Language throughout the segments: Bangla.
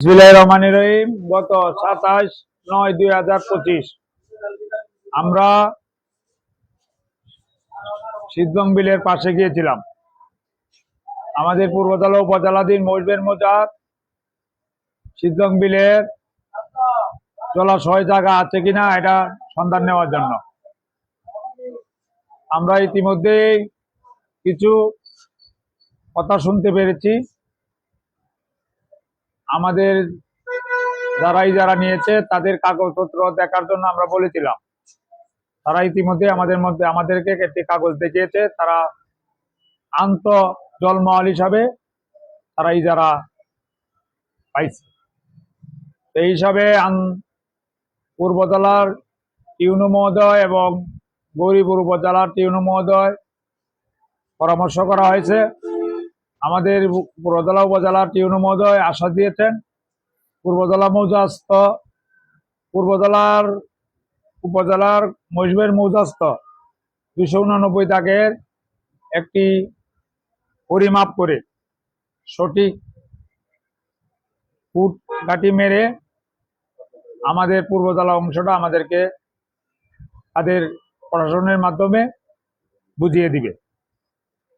বিসমিল্লাহির রহমানির রহিম। গত 27/9/2025 আমরা শীতলং বিলের পাশে গিয়েছিলাম। আমাদের পূর্বতলা উপজেলাধীন মহিষবের মৌজার শীতলং বিলের জলাশয় জায়গা আছে কিনা এটা সন্ধান নেওয়ার জন্য। আমরা ইতিমধ্যেই কিছু কথা শুনতে পেরেছি। আমাদের যারা নিয়েছে তাদের কাগজপত্র দেখার জন্য আমরা বলেছিলাম। তারা ইতিমধ্যে আমাদেরকে একটি কাগজ দেখিয়েছে। তারা আন্ত জলমহল হিসাবে তারা ইজারা পাইছে। এই হিসাবে পূর্বতলার টিউনু মহোদয় এবং গৌরীপুর উপজেলার টিউনু মহোদয় পরামর্শ করা হয়েছে। আমাদের পূর্বতলা উপজেলার টিউনু মহোদয় আশ্বাস দিয়েছেন পূর্বতলা মৌজাস্থ পূর্বতলার উপজেলার মহিষবের মৌজাস্থ 289 দাগের একটি পরিমাপ করে সঠিক ফুট কাঠি মেরে আমাদের পূর্বতলা অংশটা আমাদেরকে তাদের প্রশাসনের মাধ্যমে বুঝিয়ে দিবে।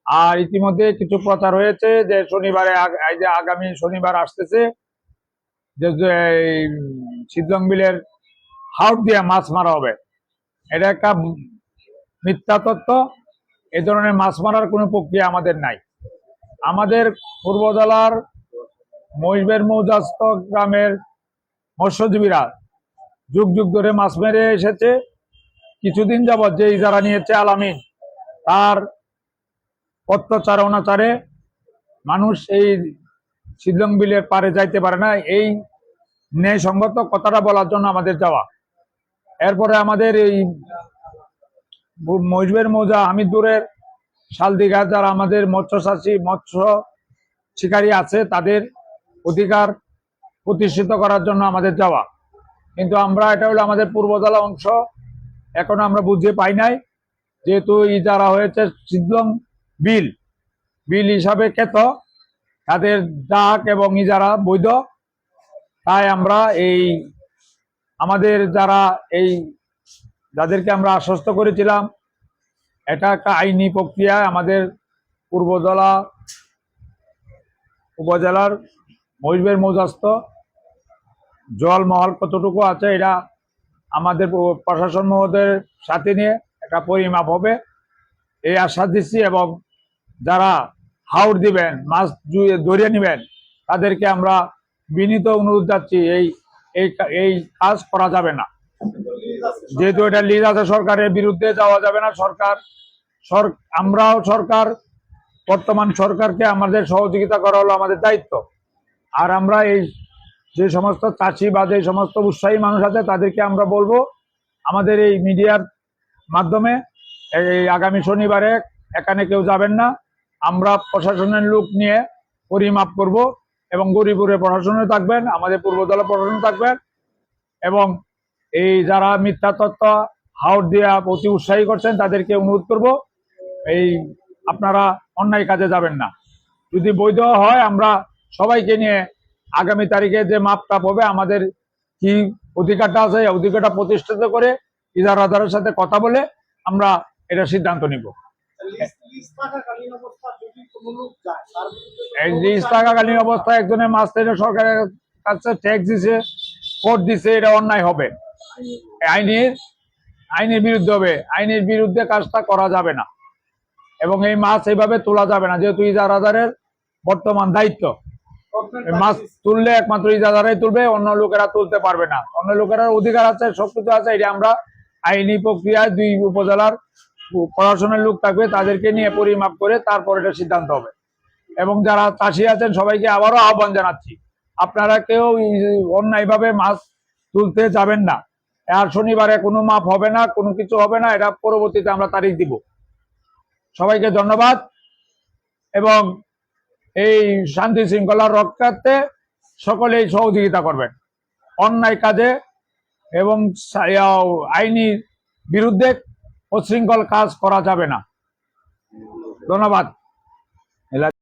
আর ইতিমধ্যে কিছু প্রচার হয়েছে যে আগামী শনিবার আসতেছে যে শীতলং বিলের হাউট দিয়ে মাছ মারা হবে। এটা একটা মিথ্যা তথ্য। এ ধরনের মাছ মারার কোনো প্রক্রিয়া আমাদের নাই। আমাদের পূর্বতলার মহিষবের মৌজাস্থ গ্রামের মৎস্যজীবীরা যুগ যুগ ধরে মাছ মেরে এসেছে। কিছুদিন যাবৎ যে ইজারা নিয়েছে আলামিন, তার অত্যাচার অনাচারে মানুষ এই শীতলং বিলের পারে যাইতে পারে না। এই ন্যায়সঙ্গত কথাটা বলার জন্য আমাদের যাওয়া। এরপরে আমাদের এই মহিষবের মৌজা হামিদপুরের শালদিঘা যারা আমাদের মৎস্য শিকারী আছে তাদের অধিকার প্রতিষ্ঠিত করার জন্য আমাদের যাওয়া। কিন্তু আমরা এটা হলো আমাদের পূর্বতলা অংশ, এখনো আমরা বুঝিয়ে পাই নাই। যেহেতু ইজারা হয়েছে শীতলং বিল হিসাবে খ্যাত, তাদের ডাক এবং ইজারা বৈধ। তাই আমরা আমাদের যাদেরকে আমরা আশ্বস্ত করেছিলাম, এটা একটা আইনি প্রক্রিয়ায় আমাদের পূর্বতলা উপজেলার মহিষবের মৌজাস্থ জলমহল কতটুকু আছে এটা আমাদের প্রশাসন মহোদয়ের সাথে নিয়ে একটা পরিমাপ হবে এই আশ্বাস দিচ্ছি। এবং যারা হাওড় দিবেন, মাছ ধরিয়ে নেবেন, তাদেরকে আমরা বিনীত অনুরোধ যাচ্ছি এই কাজ করা যাবে না। যেহেতু এটা লিজ আছে, সরকারের বিরুদ্ধে যাওয়া যাবে না। আমরাও বর্তমান সরকারকে আমাদের সহযোগিতা করা হলো আমাদের দায়িত্ব। আর আমরা যে সমস্ত চাষি বা যে সমস্ত উৎসাহী মানুষ আছে তাদেরকে আমরা বলবো আমাদের এই মিডিয়ার মাধ্যমে এই আগামী শনিবারে এখানে কেউ যাবেন না। আমরা প্রশাসনের লোক নিয়ে পরিমাপ করব এবং গৌরীপুরে প্রশাসনে থাকবেন, আমাদের পূর্বতলা প্রশাসন থাকবেন। এবং যারা মিথ্যা তথ্য হাওড় দিয়া অতি উৎসাহী করছেন তাদেরকে অনুরোধ করব আপনারা অন্যায় কাজে যাবেন না। যদি বৈধ হয় আমরা সবাইকে নিয়ে আগামী তারিখে যে মাপটাপ হবে আমাদের কি অধিকারটা আছে এই অধিকারটা প্রতিষ্ঠিত করে ইজারাদারের সাথে কথা বলে আমরা এটা সিদ্ধান্ত নিব। লিজ থাকাকালীন অবস্থায় একজনের মাছ থেকে সরকারের কাছে ট্যাক্স দিছে, কোর্ট দিছে, এটা অন্যায় হবে। আইনের বিরুদ্ধে হবে। আইনের বিরুদ্ধে কাজটা করা যাবে না এবং এই মাছ এইভাবে তোলা যাবে না। যেহেতু ইজারাদারের বর্তমান দায়িত্ব, মাছ তুললে একমাত্র ইজারাদারই তুলবে, অন্য লোকেরা তুলতে পারবে না। অন্য লোকেরা অধিকার আছে, সবকিছু আছে। এটা আমরা আইনি প্রক্রিয়ায় 2 উপজেলার প্রশাসনের লোক থাকবে, তাদেরকে নিয়ে পরিমাপ করে তারপর এটা সিদ্ধান্ত হবে। এবং যারা চাষি আছেন সবাইকে আবারও আহ্বান জানাচ্ছি, আপনারা কেউ অন্যায়ভাবে মাছ তুলতে যাবেন না। আর শনিবারে কোনো মাপ হবে না, কোনো কিছু হবে না। এটা পরবর্তীতে আমরা তারিখ দিব। সবাইকে ধন্যবাদ এবং এই শান্তি শৃঙ্খলা রক্ষার্থে সকলেই সহযোগিতা করবেন। অন্যায় কাজে এবং আইনির বিরুদ্ধে উচ্ছৃঙ্খল কাজ করা যাবে না। ধন্যবাদ।